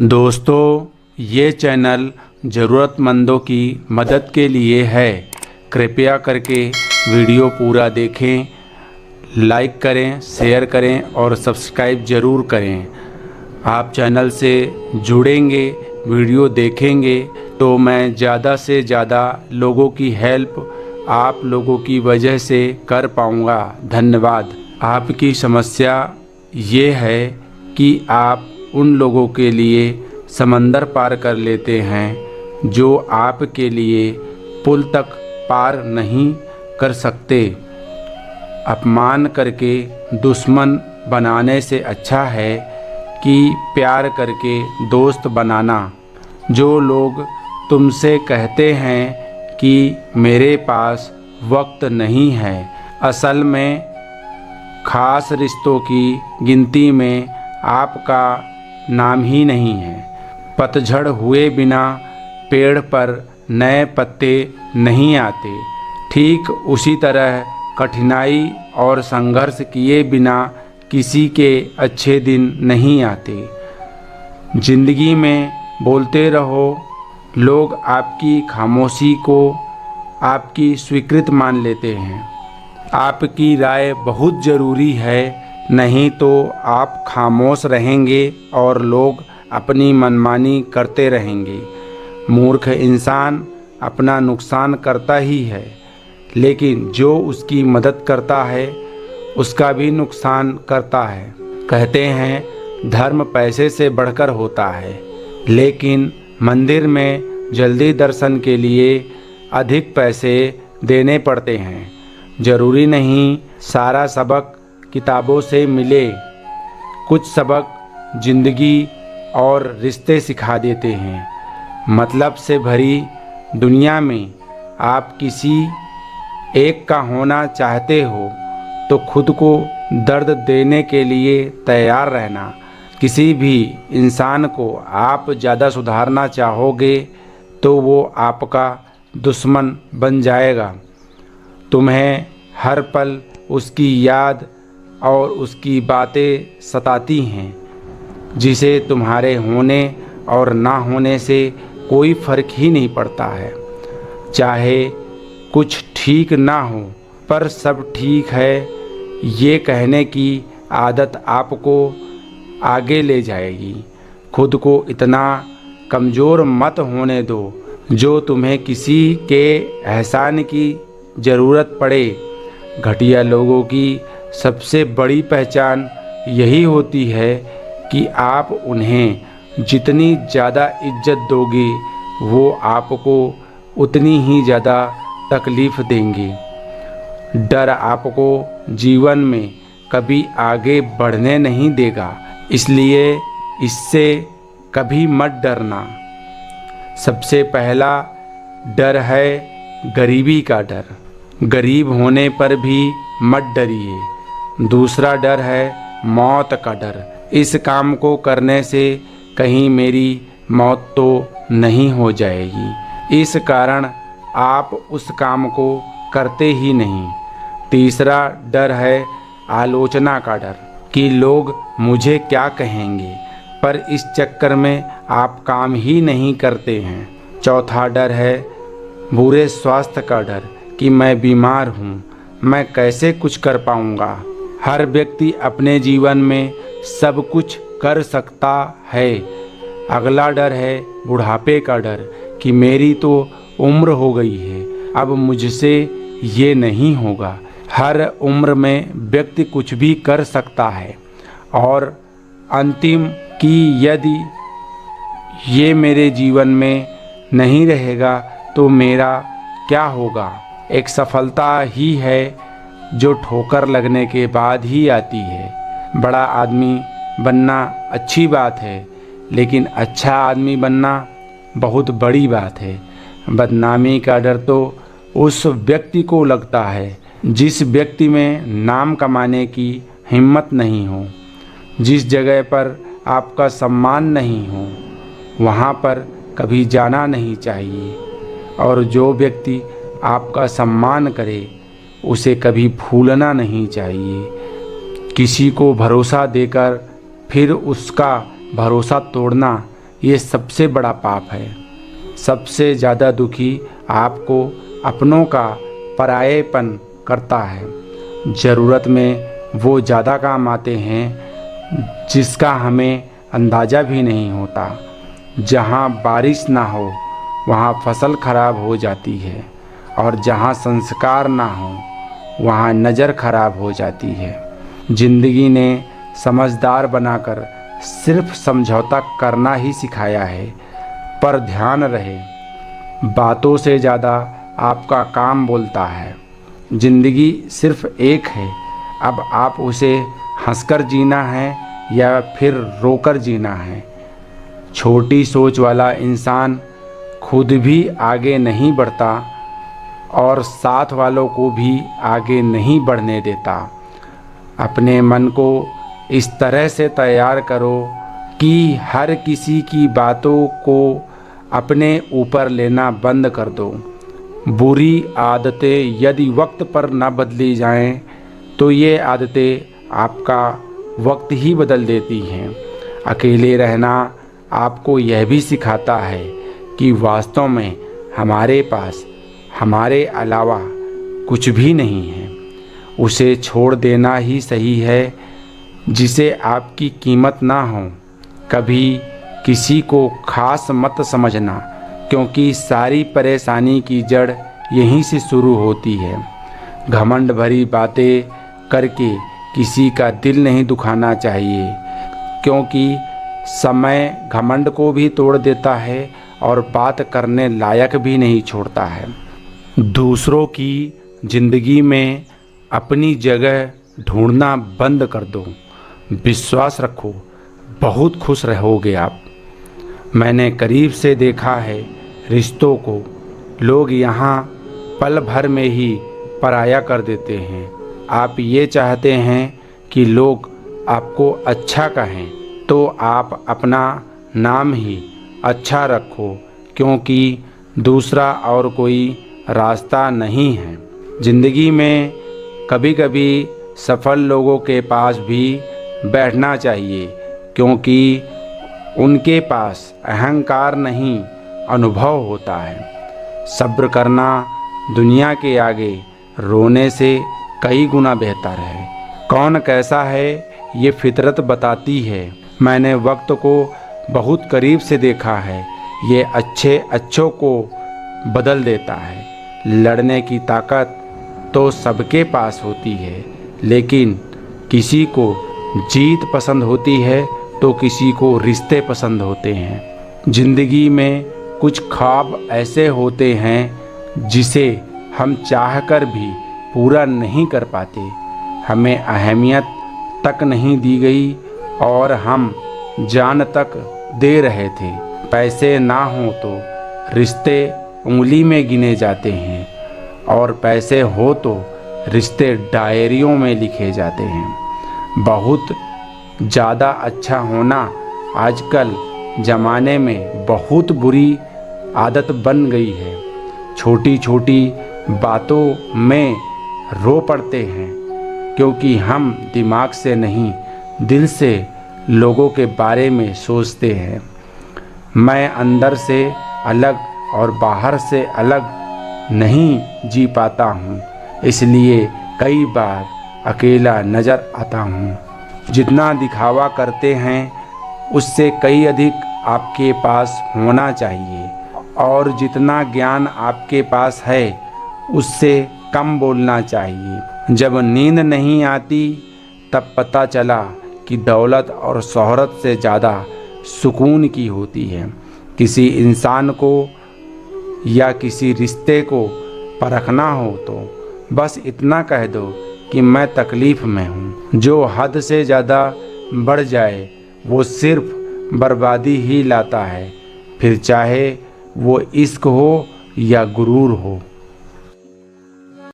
दोस्तों, ये चैनल ज़रूरतमंदों की मदद के लिए है। कृपया करके वीडियो पूरा देखें, लाइक करें, शेयर करें और सब्सक्राइब ज़रूर करें। आप चैनल से जुड़ेंगे, वीडियो देखेंगे तो मैं ज़्यादा से ज़्यादा लोगों की हेल्प आप लोगों की वजह से कर पाऊँगा। धन्यवाद। आपकी समस्या ये है कि आप उन लोगों के लिए समंदर पार कर लेते हैं जो आपके लिए पुल तक पार नहीं कर सकते। अपमान करके दुश्मन बनाने से अच्छा है कि प्यार करके दोस्त बनाना। जो लोग तुमसे कहते हैं कि मेरे पास वक्त नहीं है, असल में खास रिश्तों की गिनती में आपका नाम ही नहीं है। पतझड़ हुए बिना पेड़ पर नए पत्ते नहीं आते। ठीक उसी तरह कठिनाई और संघर्ष किए बिना किसी के अच्छे दिन नहीं आते। जिंदगी में बोलते रहो, लोग आपकी खामोशी को आपकी स्वीकृत मान लेते हैं। आपकी राय बहुत ज़रूरी है, नहीं तो आप खामोश रहेंगे और लोग अपनी मनमानी करते रहेंगे। मूर्ख इंसान अपना नुकसान करता ही है, लेकिन जो उसकी मदद करता है उसका भी नुकसान करता है। कहते हैं धर्म पैसे से बढ़कर होता है, लेकिन मंदिर में जल्दी दर्शन के लिए अधिक पैसे देने पड़ते हैं। ज़रूरी नहीं सारा सबक किताबों से मिले। कुछ सबक ज़िंदगी और रिश्ते सिखा देते हैं। मतलब से भरी दुनिया में आप किसी एक का होना चाहते हो तो खुद को दर्द देने के लिए तैयार रहना। किसी भी इंसान को आप ज़्यादा सुधारना चाहोगे तो वो आपका दुश्मन बन जाएगा। तुम्हें हर पल उसकी याद और उसकी बातें सताती हैं, जिसे तुम्हारे होने और ना होने से कोई फ़र्क ही नहीं पड़ता है। चाहे कुछ ठीक ना हो पर सब ठीक है, ये कहने की आदत आपको आगे ले जाएगी। खुद को इतना कमज़ोर मत होने दो जो तुम्हें किसी के एहसान की ज़रूरत पड़े। घटिया लोगों की सबसे बड़ी पहचान यही होती है कि आप उन्हें जितनी ज़्यादा इज्जत दोगे वो आपको उतनी ही ज़्यादा तकलीफ़ देंगे। डर आपको जीवन में कभी आगे बढ़ने नहीं देगा, इसलिए इससे कभी मत डरना। सबसे पहला डर है गरीबी का डर। गरीब होने पर भी मत डरिए। दूसरा डर है मौत का डर। इस काम को करने से कहीं मेरी मौत तो नहीं हो जाएगी, इस कारण आप उस काम को करते ही नहीं। तीसरा डर है आलोचना का डर कि लोग मुझे क्या कहेंगे, पर इस चक्कर में आप काम ही नहीं करते हैं। चौथा डर है बुरे स्वास्थ्य का डर कि मैं बीमार हूँ, मैं कैसे कुछ कर पाऊँगा। हर व्यक्ति अपने जीवन में सब कुछ कर सकता है। अगला डर है बुढ़ापे का डर कि मेरी तो उम्र हो गई है, अब मुझसे ये नहीं होगा। हर उम्र में व्यक्ति कुछ भी कर सकता है। और अंतिम कि यदि ये मेरे जीवन में नहीं रहेगा तो मेरा क्या होगा। एक सफलता ही है जो ठोकर लगने के बाद ही आती है। बड़ा आदमी बनना अच्छी बात है, लेकिन अच्छा आदमी बनना बहुत बड़ी बात है। बदनामी का डर तो उस व्यक्ति को लगता है जिस व्यक्ति में नाम कमाने की हिम्मत नहीं हो। जिस जगह पर आपका सम्मान नहीं हो वहाँ पर कभी जाना नहीं चाहिए। और जो व्यक्ति आपका सम्मान करे उसे कभी भूलना नहीं चाहिए। किसी को भरोसा देकर फिर उसका भरोसा तोड़ना ये सबसे बड़ा पाप है। सबसे ज़्यादा दुखी आपको अपनों का परायेपन करता है। ज़रूरत में वो ज़्यादा काम आते हैं जिसका हमें अंदाज़ा भी नहीं होता। जहाँ बारिश ना हो वहाँ फसल खराब हो जाती है, और जहाँ संस्कार ना हो वहाँ नज़र खराब हो जाती है। ज़िंदगी ने समझदार बनाकर सिर्फ समझौता करना ही सिखाया है, पर ध्यान रहे बातों से ज़्यादा आपका काम बोलता है। ज़िंदगी सिर्फ एक है, अब आप उसे हंसकर जीना है या फिर रोकर जीना है। छोटी सोच वाला इंसान खुद भी आगे नहीं बढ़ता और साथ वालों को भी आगे नहीं बढ़ने देता। अपने मन को इस तरह से तैयार करो कि हर किसी की बातों को अपने ऊपर लेना बंद कर दो। बुरी आदतें यदि वक्त पर न बदली जाएं, तो ये आदतें आपका वक्त ही बदल देती हैं। अकेले रहना आपको यह भी सिखाता है कि वास्तव में हमारे पास हमारे अलावा कुछ भी नहीं है। उसे छोड़ देना ही सही है जिसे आपकी कीमत ना हो। कभी किसी को खास मत समझना, क्योंकि सारी परेशानी की जड़ यहीं से शुरू होती है। घमंड भरी बातें करके किसी का दिल नहीं दुखाना चाहिए, क्योंकि समय घमंड को भी तोड़ देता है और बात करने लायक भी नहीं छोड़ता है। दूसरों की ज़िंदगी में अपनी जगह ढूंढना बंद कर दो। विश्वास रखो, बहुत खुश रहोगे आप। मैंने करीब से देखा है रिश्तों को। लोग यहाँ पल भर में ही पराया कर देते हैं। आप ये चाहते हैं कि लोग आपको अच्छा कहें, तो आप अपना नाम ही अच्छा रखो, क्योंकि दूसरा और कोई रास्ता नहीं है। ज़िंदगी में कभी कभी सफल लोगों के पास भी बैठना चाहिए, क्योंकि उनके पास अहंकार नहीं, अनुभव होता है। सब्र करना दुनिया के आगे रोने से कई गुना बेहतर है। कौन कैसा है ये फितरत बताती है। मैंने वक्त को बहुत करीब से देखा है। ये अच्छों को बदल देता है। लड़ने की ताकत तो सबके पास होती है, लेकिन किसी को जीत पसंद होती है तो किसी को रिश्ते पसंद होते हैं। ज़िंदगी में कुछ ख्वाब ऐसे होते हैं जिसे हम चाहकर भी पूरा नहीं कर पाते। हमें अहमियत तक नहीं दी गई और हम जान तक दे रहे थे। पैसे ना हो तो रिश्ते उंगली में गिने जाते हैं, और पैसे हो तो रिश्ते डायरियों में लिखे जाते हैं। बहुत ज़्यादा अच्छा होना आजकल ज़माने में बहुत बुरी आदत बन गई है। छोटी छोटी बातों में रो पड़ते हैं, क्योंकि हम दिमाग से नहीं दिल से लोगों के बारे में सोचते हैं। मैं अंदर से अलग और बाहर से अलग नहीं जी पाता हूँ, इसलिए कई बार अकेला नज़र आता हूँ। जितना दिखावा करते हैं उससे कई अधिक आपके पास होना चाहिए, और जितना ज्ञान आपके पास है उससे कम बोलना चाहिए। जब नींद नहीं आती तब पता चला कि दौलत और शोहरत से ज़्यादा सुकून की होती है। किसी इंसान को या किसी रिश्ते को परखना हो तो बस इतना कह दो कि मैं तकलीफ़ में हूँ। जो हद से ज़्यादा बढ़ जाए वो सिर्फ बर्बादी ही लाता है, फिर चाहे वो इश्क हो या गुरूर हो।